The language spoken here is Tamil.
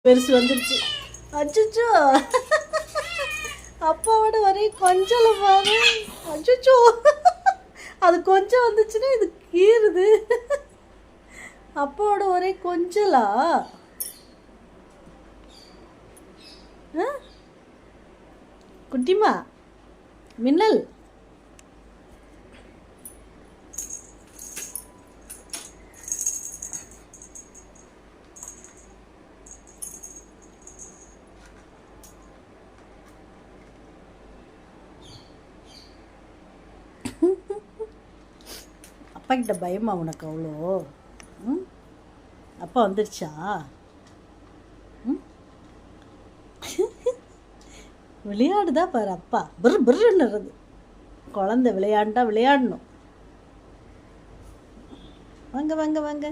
பெருசு வந்துடுச்சு. அச்சோ, அப்பாவோட ஒரே கொஞ்சம் பாரு. அச்சோ, அது கொஞ்சம் வந்துச்சுன்னா இது கீறுது. அப்பாவோட ஒரே கொஞ்சலா குட்டிமா மின்னல். அப்பா கிட்ட பயமா உனக்கு அவ்வளோ? அப்பா வந்துடுச்சா? விளையாடுதா பாரு அப்பா. பிர்ன்னுறது குழந்தை விளையாண்டா விளையாடணும். வாங்க வாங்க வாங்க.